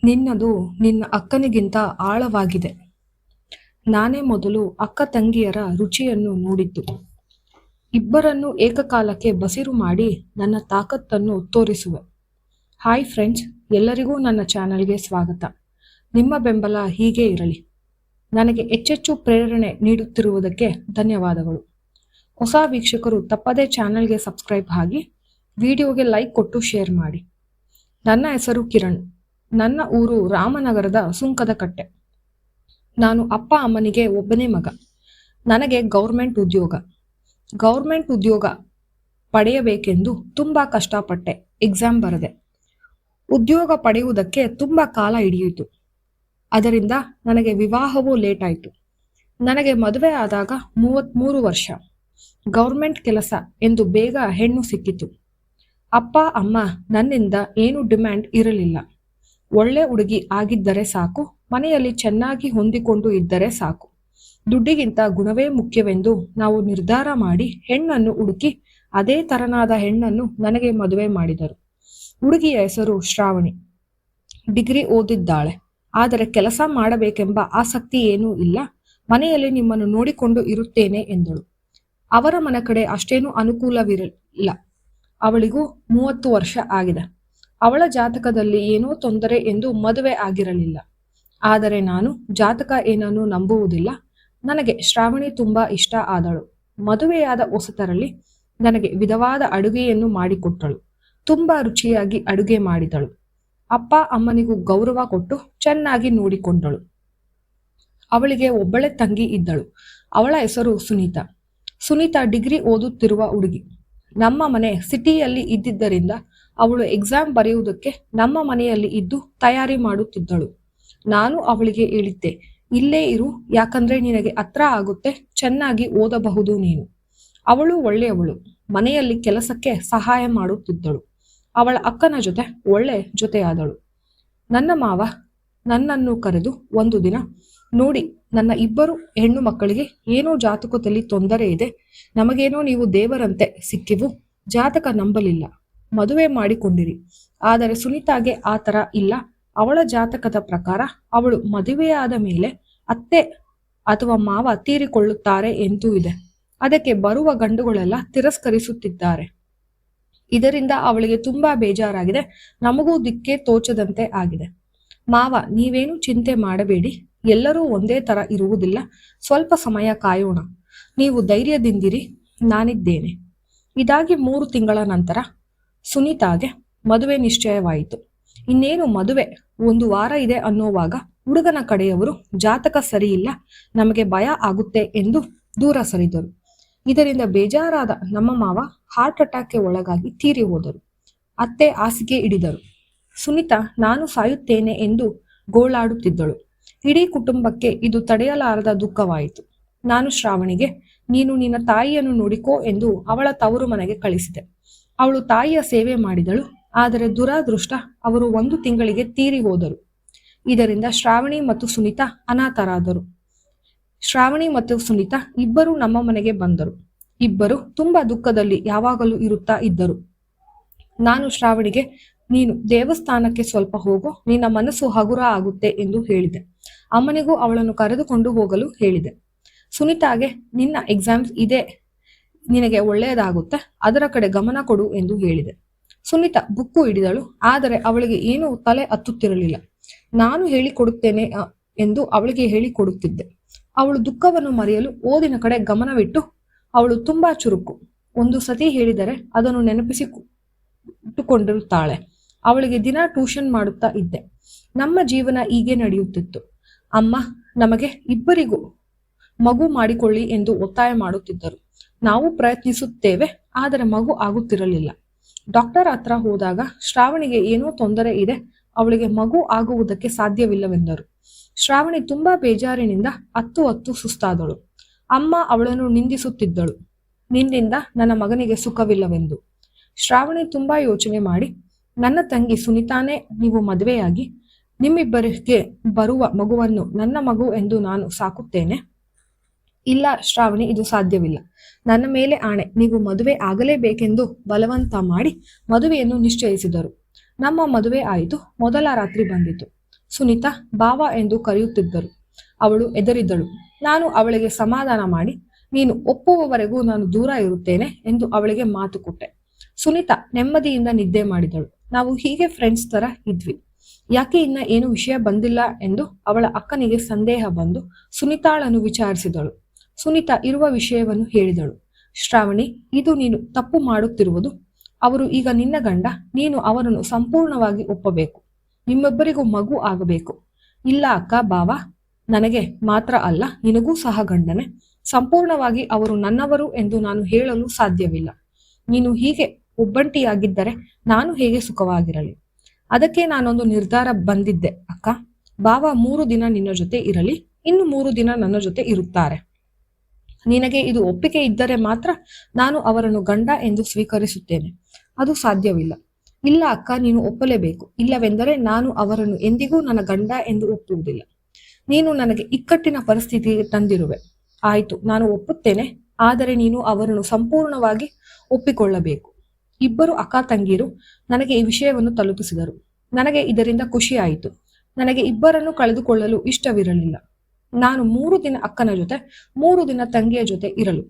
ನಿನ್ನದು ನಿನ್ನ ಅಕ್ಕನಿಗಿಂತ ಆಳವಾಗಿದೆ. ನಾನೇ ಮೊದಲು ಅಕ್ಕ ತಂಗಿಯರ ರುಚಿಯನ್ನು ನೋಡಿದ್ದು. ಇಬ್ಬರನ್ನು ಏಕಕಾಲಕ್ಕೆ ಬಸಿರು ಮಾಡಿ ನನ್ನ ತಾಕತ್ತನ್ನು ತೋರಿಸುವೆ. ಹಾಯ್ ಫ್ರೆಂಡ್ಸ್, ಎಲ್ಲರಿಗೂ ನನ್ನ ಚಾನಲ್ಗೆ ಸ್ವಾಗತ. ನಿಮ್ಮ ಬೆಂಬಲ ಹೀಗೆ ಇರಲಿ. ನನಗೆ ಹೆಚ್ಚೆಚ್ಚು ಪ್ರೇರಣೆ ನೀಡುತ್ತಿರುವುದಕ್ಕೆ ಧನ್ಯವಾದಗಳು. ಹೊಸ ವೀಕ್ಷಕರು ತಪ್ಪದೇ ಚಾನಲ್ಗೆ ಸಬ್ಸ್ಕ್ರೈಬ್ ಆಗಿ, ವಿಡಿಯೋಗೆ ಲೈಕ್ ಕೊಟ್ಟು ಶೇರ್ ಮಾಡಿ. ನನ್ನ ಹೆಸರು ಕಿರಣ್. ನನ್ನ ಊರು ರಾಮನಗರದ ಸುಂಕದಕಟ್ಟೆ. ನಾನು ಅಪ್ಪ ಅಮ್ಮನಿಗೆ ಒಬ್ಬನೇ ಮಗ. ನನಗೆ ಗೌರ್ಮೆಂಟ್ ಉದ್ಯೋಗ ಪಡೆಯಬೇಕೆಂದು ತುಂಬ ಕಷ್ಟಪಟ್ಟೆ. ಎಕ್ಸಾಮ್ ಬರೆದೆ. ಉದ್ಯೋಗ ಪಡೆಯುವುದಕ್ಕೆ ತುಂಬ ಕಾಲ ಹಿಡಿಯಿತು. ಅದರಿಂದ ನನಗೆ ವಿವಾಹವೂ ಲೇಟ್ ಆಯಿತು. ನನಗೆ ಮದುವೆ ಆದಾಗ 33 ವರ್ಷ. ಗೌರ್ಮೆಂಟ್ ಕೆಲಸ ಎಂದು ಬೇಗ ಹೆಣ್ಣು ಸಿಕ್ಕಿತು. ಅಪ್ಪ ಅಮ್ಮ ನನ್ನಿಂದ ಏನು ಡಿಮ್ಯಾಂಡ್ ಇರಲಿಲ್ಲ. ಒಳ್ಳೆ ಹುಡುಗಿ ಆಗಿದ್ದರೆ ಸಾಕು, ಮನೆಯಲ್ಲಿ ಚೆನ್ನಾಗಿ ಹೊಂದಿಕೊಂಡು ಇದ್ದರೆ ಸಾಕು. ದುಡ್ಡಿಗಿಂತ ಗುಣವೇ ಮುಖ್ಯವೆಂದು ನಾವು ನಿರ್ಧಾರ ಮಾಡಿ ಹೆಣ್ಣನ್ನು ಹುಡುಕಿ ಅದೇ ತರನಾದ ಹೆಣ್ಣನ್ನು ನನಗೆ ಮದುವೆ ಮಾಡಿದರು. ಹುಡುಗಿಯ ಹೆಸರು ಶ್ರಾವಣಿ. ಡಿಗ್ರಿ ಓದಿದ್ದಾಳೆ. ಆದರೆ ಕೆಲಸ ಮಾಡಬೇಕೆಂಬ ಆಸಕ್ತಿ ಏನೂ ಇಲ್ಲ. ಮನೆಯಲ್ಲಿ ನಿಮ್ಮನ್ನು ನೋಡಿಕೊಂಡು ಇರುತ್ತೇನೆ ಎಂದಳು. ಅವರ ಮನೆ ಕಡೆ ಅಷ್ಟೇನೂ ಅನುಕೂಲವಿರಲಿಲ್ಲ. ಅವಳಿಗೂ 30 ವರ್ಷ ಆಗಿದೆ. ಅವಳ ಜಾತಕದಲ್ಲಿ ಏನೋ ತೊಂದರೆ ಎಂದು ಮದುವೆ ಆಗಿರಲಿಲ್ಲ. ಆದರೆ ನಾನು ಜಾತಕ ಏನನ್ನು ನಂಬುವುದಿಲ್ಲ. ನನಗೆ ಶ್ರಾವಣಿ ತುಂಬಾ ಇಷ್ಟ ಆದಳು. ಮದುವೆಯಾದ ಹೊಸತರಲ್ಲಿ ನನಗೆ ವಿಧವಾದ ಅಡುಗೆಯನ್ನು ಮಾಡಿಕೊಟ್ಟಳು. ತುಂಬಾ ರುಚಿಯಾಗಿ ಅಡುಗೆ ಮಾಡಿದಳು. ಅಪ್ಪ ಅಮ್ಮನಿಗೂ ಗೌರವ ಕೊಟ್ಟು ಚೆನ್ನಾಗಿ ನೋಡಿಕೊಂಡಳು. ಅವಳಿಗೆ ಒಬ್ಬಳೆ ತಂಗಿ ಇದ್ದಳು. ಅವಳ ಹೆಸರು ಸುನೀತಾ ಡಿಗ್ರಿ ಓದುತ್ತಿರುವ ಹುಡುಗಿ. ನಮ್ಮ ಮನೆ ಸಿಟಿಯಲ್ಲಿ ಇದ್ದಿದ್ದರಿಂದ ಅವಳು ಎಕ್ಸಾಮ್ ಬರೆಯುವುದಕ್ಕೆ ನಮ್ಮ ಮನೆಯಲ್ಲಿ ಇದ್ದು ತಯಾರಿ ಮಾಡುತ್ತಿದ್ದಳು. ನಾನು ಅವಳಿಗೆ ಹೇಳಿದ್ದೆ, ಇಲ್ಲೇ ಇರು, ಯಾಕಂದ್ರೆ ನಿನಗೆ ಹತ್ರ ಆಗುತ್ತೆ, ಚೆನ್ನಾಗಿ ಓದಬಹುದು ನೀನು. ಅವಳು ಒಳ್ಳೆಯವಳು. ಮನೆಯಲ್ಲಿ ಕೆಲಸಕ್ಕೆ ಸಹಾಯ ಮಾಡುತ್ತಿದ್ದಳು. ಅವಳ ಅಕ್ಕನ ಜೊತೆ ಒಳ್ಳೆ ಜೊತೆಯಾದಳು. ನನ್ನ ಮಾವ ನನ್ನನ್ನು ಕರೆದು ಒಂದು ದಿನ, ನೋಡಿ, ನನ್ನ ಇಬ್ಬರು ಹೆಣ್ಣು ಮಕ್ಕಳಿಗೆ ಏನೋ ಜಾತಕದಲ್ಲಿ ತೊಂದರೆ ಇದೆ. ನಮಗೇನೋ ನೀವು ದೇವರಂತೆ ಸಿಕ್ಕಿವು. ಜಾತಕ ನಂಬಲಿಲ್ಲ. ಮದುವೆ ಮಾಡಿಕೊಂಡಿರಿ. ಆದರೆ ಸುನೀತಾಗೆ ಆ ಥರ ಇಲ್ಲ. ಅವಳ ಜಾತಕದ ಪ್ರಕಾರ ಅವಳು ಮದುವೆಯಾದ ಮೇಲೆ ಅತ್ತೆ ಅಥವಾ ಮಾವ ತೀರಿಕೊಳ್ಳುತ್ತಾರೆ ಎಂತೂ ಇದೆ. ಅದಕ್ಕೆ ಬರುವ ಗಂಡುಗಳೆಲ್ಲ ತಿರಸ್ಕರಿಸುತ್ತಿದ್ದಾರೆ. ಇದರಿಂದ ಅವಳಿಗೆ ತುಂಬಾ ಬೇಜಾರಾಗಿದೆ. ನಮಗೂ ದಿಕ್ಕೇ ತೋಚದಂತೆ ಆಗಿದೆ. ಮಾವ, ನೀವೇನು ಚಿಂತೆ ಮಾಡಬೇಡಿ. ಎಲ್ಲರೂ ಒಂದೇ ತರ ಇರುವುದಿಲ್ಲ. ಸ್ವಲ್ಪ ಸಮಯ ಕಾಯೋಣ. ನೀವು ಧೈರ್ಯದಿಂದಿರಿ, ನಾನಿದ್ದೇನೆ. ಇದಾಗಿ 3 ತಿಂಗಳ ನಂತರ ಸುನೀತಾಗೆ ಮದುವೆ ನಿಶ್ಚಯವಾಯಿತು. ಇನ್ನೇನು ಮದುವೆ 1 ವಾರ ಇದೆ ಅನ್ನೋವಾಗ ಹುಡುಗನ ಕಡೆಯವರು ಜಾತಕ ಸರಿಯಿಲ್ಲ, ನಮಗೆ ಭಯ ಆಗುತ್ತೆ ಎಂದು ದೂರ ಸರಿದರು. ಇದರಿಂದ ಬೇಜಾರಾದ ನಮ್ಮ ಮಾವ ಹಾರ್ಟ್ ಅಟ್ಯಾಕ್ಗೆ ಒಳಗಾಗಿ ತೀರಿ ಹೋದರು. ಅತ್ತೆ ಹಾಸಿಗೆ ಹಿಡಿದರು. ಸುನೀತಾ ನಾನು ಸಾಯುತ್ತೇನೆ ಎಂದು ಗೋಳಾಡುತ್ತಿದ್ದಳು. ಇಡೀ ಕುಟುಂಬಕ್ಕೆ ಇದು ತಡೆಯಲಾರದ ದುಃಖವಾಯಿತು. ನಾನು ಶ್ರಾವಣಿಗೆ, ನೀನು ನಿನ್ನ ತಾಯಿಯನ್ನು ನೋಡಿಕೋ ಎಂದು ಅವಳ ತವರು ಮನೆಗೆ ಕಳಿಸಿದೆ. ಅವಳು ತಾಯಿಯ ಸೇವೆ ಮಾಡಿದಳು. ಆದರೆ ದುರಾದೃಷ್ಟ, ಅವರು 1 ತಿಂಗಳಿಗೆ ತೀರಿ ಹೋದರು. ಇದರಿಂದ ಶ್ರಾವಣಿ ಮತ್ತು ಸುನೀತಾ ಅನಾಥರಾದರು. ಶ್ರಾವಣಿ ಮತ್ತು ಸುನೀತಾ ಇಬ್ಬರು ನಮ್ಮ ಮನೆಗೆ ಬಂದರು. ಇಬ್ಬರು ತುಂಬಾ ದುಃಖದಲ್ಲಿ ಯಾವಾಗಲೂ ಇರುತ್ತಾ ಇದ್ದರು. ನಾನು ಶ್ರಾವಣಿಗೆ, ನೀನು ದೇವಸ್ಥಾನಕ್ಕೆ ಸ್ವಲ್ಪ ಹೋಗು, ನಿನ್ನ ಮನಸ್ಸು ಹಗುರ ಆಗುತ್ತೆ ಎಂದು ಹೇಳಿದೆ. ಅಮ್ಮನಿಗೂ ಅವಳನ್ನು ಕರೆದುಕೊಂಡು ಹೋಗಲು ಹೇಳಿದೆ. ಸುನೀತಾಗೆ, ನಿನ್ನ ಎಕ್ಸಾಮ್ಸ್ ಇದೆ, ನಿನಗೆ ಒಳ್ಳೆಯದಾಗುತ್ತೆ, ಅದರ ಕಡೆ ಗಮನ ಕೊಡು ಎಂದು ಹೇಳಿದೆ. ಸುನೀತಾ ಬುಕ್ಕು ಹಿಡಿದಳು. ಆದರೆ ಅವಳಿಗೆ ಏನೂ ತಲೆ ಹತ್ತುತ್ತಿರಲಿಲ್ಲ. ನಾನು ಹೇಳಿಕೊಡುತ್ತೇನೆ ಎಂದು ಅವಳಿಗೆ ಹೇಳಿಕೊಡುತ್ತಿದ್ದೆ. ಅವಳು ದುಃಖವನ್ನು ಮರೆಯಲು ಓದಿನ ಕಡೆ ಗಮನವಿಟ್ಟು, ಅವಳು ತುಂಬಾ ಚುರುಕು. ಒಂದು ಸತಿ ಹೇಳಿದರೆ ಅದನ್ನು ನೆನಪಿಸಿಟ್ಟುಕೊಂಡಿರುತ್ತಾಳೆ. ಅವಳಿಗೆ ದಿನ ಟ್ಯೂಷನ್ ಮಾಡುತ್ತಾ ಇದ್ದೆ. ನಮ್ಮ ಜೀವನ ಹೀಗೆ ನಡೆಯುತ್ತಿತ್ತು. ಅಮ್ಮ ನಮಗೆ ಇಬ್ಬರಿಗೂ ಮಗು ಮಾಡಿಕೊಳ್ಳಿ ಎಂದು ಒತ್ತಾಯ ಮಾಡುತ್ತಿದ್ದರು. ನಾವು ಪ್ರಯತ್ನಿಸುತ್ತೇವೆ, ಆದರೆ ಮಗು ಆಗುತ್ತಿರಲಿಲ್ಲ. ಡಾಕ್ಟರ್ ಹತ್ರ ಹೋದಾಗ ಶ್ರಾವಣಿಗೆ ಏನೋ ತೊಂದರೆ ಇದೆ, ಅವಳಿಗೆ ಮಗು ಆಗುವುದಕ್ಕೆ ಸಾಧ್ಯವಿಲ್ಲವೆಂದರು. ಶ್ರಾವಣಿ ತುಂಬಾ ಬೇಜಾರಿನಿಂದ ಹತ್ತು ಸುಸ್ತಾದಳು. ಅಮ್ಮ ಅವಳನ್ನು ನಿಂದಿಸುತ್ತಿದ್ದಳು, ನಿನ್ನಿಂದ ನನ್ನ ಮಗನಿಗೆ ಸುಖವಿಲ್ಲವೆಂದು. ಶ್ರಾವಣಿ ತುಂಬಾ ಯೋಚನೆ ಮಾಡಿ, ನನ್ನ ತಂಗಿ ಸುನೀತಾನೇ ನೀವು ಮದುವೆಯಾಗಿ ನಿಮ್ಮಿಬ್ಬರಿಗೆ ಬರುವ ಮಗುವನ್ನು ನನ್ನ ಮಗು ಎಂದು ನಾನು ಸಾಕುತ್ತೇನೆ. ಇಲ್ಲ ಶ್ರಾವಣಿ, ಇದು ಸಾಧ್ಯವಿಲ್ಲ. ನನ್ನ ಮೇಲೆ ಆಣೆ, ನೀವು ಮದುವೆ ಆಗಲೇಬೇಕೆಂದು ಬಲವಂತ ಮಾಡಿ ಮದುವೆಯನ್ನು ನಿಶ್ಚಯಿಸಿದರು. ನಮ್ಮ ಮದುವೆ ಆಯಿತು. ಮೊದಲ ರಾತ್ರಿ ಬಂದಿತು. ಸುನೀತಾ ಬಾವ ಎಂದು ಕರೆಯುತ್ತಿದ್ದರು. ಅವಳು ಎದರಿದ್ದಳು. ನಾನು ಅವಳಿಗೆ ಸಮಾಧಾನ ಮಾಡಿ, ನೀನು ಒಪ್ಪುವವರೆಗೂ ನಾನು ದೂರ ಇರುತ್ತೇನೆ ಎಂದು ಅವಳಿಗೆ ಮಾತು ಕೊಟ್ಟೆ. ಸುನೀತಾ ನೆಮ್ಮದಿಯಿಂದ ನಿದ್ದೆ ಮಾಡಿದಳು. ನಾವು ಹೀಗೆ ಫ್ರೆಂಡ್ಸ್ ತರ ಇದ್ವಿ. ಯಾಕೆ ಇನ್ನ ಏನು ವಿಷಯ ಬಂದಿಲ್ಲ ಎಂದು ಅವಳ ಅಕ್ಕನಿಗೆ ಸಂದೇಹ ಬಂದು ಸುನೀತಾಳನ್ನು ವಿಚಾರಿಸಿದಳು. ಸುನೀತಾ ಇರುವ ವಿಷಯವನ್ನು ಹೇಳಿದಳು. ಶ್ರಾವಣಿ, ಇದು ನೀನು ತಪ್ಪು ಮಾಡುತ್ತಿರುವುದು. ಅವರು ಈಗ ನಿನ್ನ ಗಂಡ, ನೀನು ಅವರನ್ನು ಸಂಪೂರ್ಣವಾಗಿ ಒಪ್ಪಬೇಕು. ನಿಮ್ಮಿಬ್ಬರಿಗೂ ಮಗು ಆಗಬೇಕು. ಇಲ್ಲ ಅಕ್ಕ, ಬಾವ ನನಗೆ ಮಾತ್ರ ಅಲ್ಲ, ನಿನಗೂ ಸಹ ಗಂಡನೆ. ಸಂಪೂರ್ಣವಾಗಿ ಅವರು ನನ್ನವರು ಎಂದು ನಾನು ಹೇಳಲು ಸಾಧ್ಯವಿಲ್ಲ. ನೀನು ಹೀಗೆ ಒಬ್ಬಂಟಿಯಾಗಿದ್ದರೆ ನಾನು ಹೇಗೆ ಸುಖವಾಗಿರಲಿ? ಅದಕ್ಕೆ ನಾನೊಂದು ನಿರ್ಧಾರ ಬಂದಿದ್ದೆ ಅಕ್ಕ. ಬಾವ 3 ದಿನ ನಿನ್ನ ಜೊತೆ ಇರಲಿ, ಇನ್ನು 3 ದಿನ ನನ್ನ ಜೊತೆ ಇರುತ್ತಾರೆ. ನಿನಗೆ ಇದು ಒಪ್ಪಿಗೆ ಇದ್ದರೆ ಮಾತ್ರ ನಾನು ಅವರನ್ನು ಗಂಡ ಎಂದು ಸ್ವೀಕರಿಸುತ್ತೇನೆ. ಅದು ಸಾಧ್ಯವಿಲ್ಲ. ಇಲ್ಲ ಅಕ್ಕ, ನೀನು ಒಪ್ಪಲೇಬೇಕು. ಇಲ್ಲವೆಂದರೆ ನಾನು ಅವರನ್ನು ಎಂದಿಗೂ ನನ್ನ ಗಂಡ ಎಂದು ಒಪ್ಪುವುದಿಲ್ಲ. ನೀನು ನನಗೆ ಇಕ್ಕಟ್ಟಿನ ಪರಿಸ್ಥಿತಿಗೆ ತಂದಿರುವೆ. ಆಯ್ತು, ನಾನು ಒಪ್ಪುತ್ತೇನೆ. ಆದರೆ ನೀನು ಅವರನ್ನು ಸಂಪೂರ್ಣವಾಗಿ ಒಪ್ಪಿಕೊಳ್ಳಬೇಕು. ಇಬ್ಬರು ಅಕ್ಕ ತಂಗಿರು ನನಗೆ ಈ ವಿಷಯವನ್ನು ತಲುಪಿಸಿದರು. ನನಗೆ ಇದರಿಂದ ಖುಷಿ ಆಯಿತು. ನನಗೆ ಇಬ್ಬರನ್ನು ಕಳೆದುಕೊಳ್ಳಲು ಇಷ್ಟವಿರಲಿಲ್ಲ. ನಾನು 3 ದಿನ ಅಕ್ಕನ ಜೊತೆ, 3 ದಿನ ತಂಗಿಯ ಜೊತೆ ಇರಲು.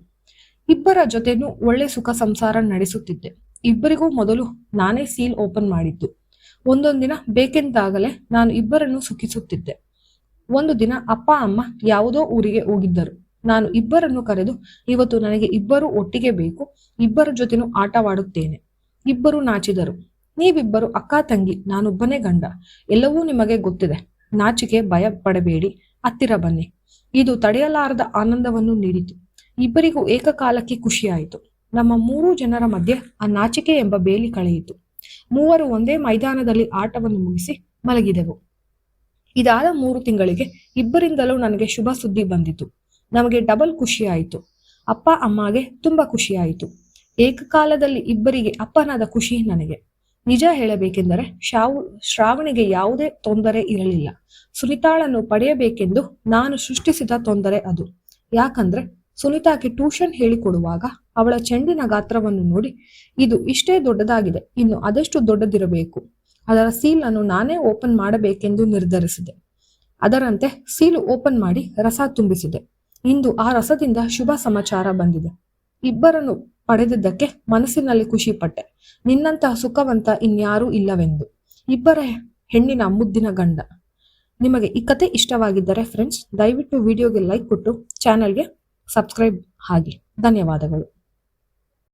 ಇಬ್ಬರ ಜೊತೆನೂ ಒಳ್ಳೆ ಸುಖ ಸಂಸಾರ ನಡೆಸುತ್ತಿದ್ದೆ. ಇಬ್ಬರಿಗೂ ಮೊದಲು ನಾನೇ ಸೀಲ್ ಓಪನ್ ಮಾಡಿದ್ದು. ಒಂದೊಂದಿನ ಬೇಕೆಂದಾಗಲೇ ನಾನು ಇಬ್ಬರನ್ನು ಸುಖಿಸುತ್ತಿದ್ದೆ. ಒಂದು ದಿನ ಅಪ್ಪ ಅಮ್ಮ ಯಾವುದೋ ಊರಿಗೆ ಹೋಗಿದ್ದರು. ನಾನು ಇಬ್ಬರನ್ನು ಕರೆದು, ಇವತ್ತು ನನಗೆ ಇಬ್ಬರು ಒಟ್ಟಿಗೆ ಬೇಕು, ಇಬ್ಬರ ಜೊತೆನೂ ಆಟವಾಡುತ್ತೇನೆ. ಇಬ್ಬರು ನಾಚಿದರು. ನೀವಿಬ್ಬರು ಅಕ್ಕ ತಂಗಿ, ನಾನೊಬ್ಬನೇ ಗಂಡ. ಎಲ್ಲವೂ ನಿಮಗೆ ಗೊತ್ತಿದೆ. ನಾಚಿಕೆ ಭಯ ಪಡಬೇಡಿ, ಹತ್ತಿರ ಬನ್ನಿ. ಇದು ತಡೆಯಲಾರದ ಆನಂದವನ್ನು ನೀಡಿತು. ಇಬ್ಬರಿಗೂ ಏಕಕಾಲಕ್ಕೆ ಖುಷಿಯಾಯಿತು. ನಮ್ಮ 3 ಜನರ ಮಧ್ಯೆ ಆ ನಾಚಿಕೆ ಎಂಬ ಬೇಲಿ ಕಳೆಯಿತು. ಮೂವರು ಒಂದೇ ಮೈದಾನದಲ್ಲಿ ಆಟವನ್ನು ಮುಗಿಸಿ ಮಲಗಿದೆವು. ಇದಾದ 3 ತಿಂಗಳಿಗೆ ಇಬ್ಬರಿಂದಲೂ ನನಗೆ ಶುಭ ಸುದ್ದಿ ಬಂದಿತು. ನಮಗೆ ಡಬಲ್ ಖುಷಿಯಾಯಿತು. ಅಪ್ಪ ಅಮ್ಮಗೆ ತುಂಬಾ ಖುಷಿಯಾಯಿತು. ಏಕಕಾಲದಲ್ಲಿ ಇಬ್ಬರಿಗೆ ಅಪ್ಪನಾದ ಖುಷಿ ನನಗೆ. ನಿಜ ಹೇಳಬೇಕೆಂದರೆ ಶ್ರಾವಣಿಗೆ ಯಾವುದೇ ತೊಂದರೆ ಇರಲಿಲ್ಲ. ಸುನೀತಾಳನ್ನು ಪಡೆಯಬೇಕೆಂದು ನಾನು ಸೃಷ್ಟಿಸಿದ ತೊಂದರೆ ಅದು. ಯಾಕಂದ್ರೆ ಸುನೀತಾಗೆ ಟ್ಯೂಷನ್ ಹೇಳಿಕೊಡುವಾಗ ಅವಳ ಚೆಂಡಿನ ಗಾತ್ರವನ್ನು ನೋಡಿ, ಇದು ಇಷ್ಟೇ ದೊಡ್ಡದಾಗಿದೆ, ಇನ್ನು ಅದೆಷ್ಟು ದೊಡ್ಡದಿರಬೇಕು. ಅದರ ಸೀಲ್ ಅನ್ನು ನಾನೇ ಓಪನ್ ಮಾಡಬೇಕೆಂದು ನಿರ್ಧರಿಸಿದೆ. ಅದರಂತೆ ಸೀಲು ಓಪನ್ ಮಾಡಿ ರಸ ತುಂಬಿಸಿದೆ. ಇಂದು ಆ ರಸದಿಂದ ಶುಭ ಸಮಾಚಾರ ಬಂದಿದೆ. ಇಬ್ಬರನ್ನು ಪಡೆದಿದ್ದಕ್ಕೆ ಮನಸ್ಸಿನಲ್ಲಿ ಖುಷಿ ಪಟ್ಟೆ. ನಿನ್ನಂತಹ ಸುಖವಂತ ಇನ್ಯಾರೂ ಇಲ್ಲವೆಂದು. ಇಬ್ಬರ ಹೆಣ್ಣಿನ ಮುದ್ದಿನ ಗಂಡ. ನಿಮಗೆ ಈ ಕತೆ ಇಷ್ಟವಾಗಿದ್ದರೆ ಫ್ರೆಂಡ್ಸ್, ದಯವಿಟ್ಟು ವಿಡಿಯೋಗೆ ಲೈಕ್ ಕೊಟ್ಟು ಚಾನಲ್ಗೆ ಸಬ್ಸ್ಕ್ರೈಬ್ ಆಗಿ. ಧನ್ಯವಾದಗಳು.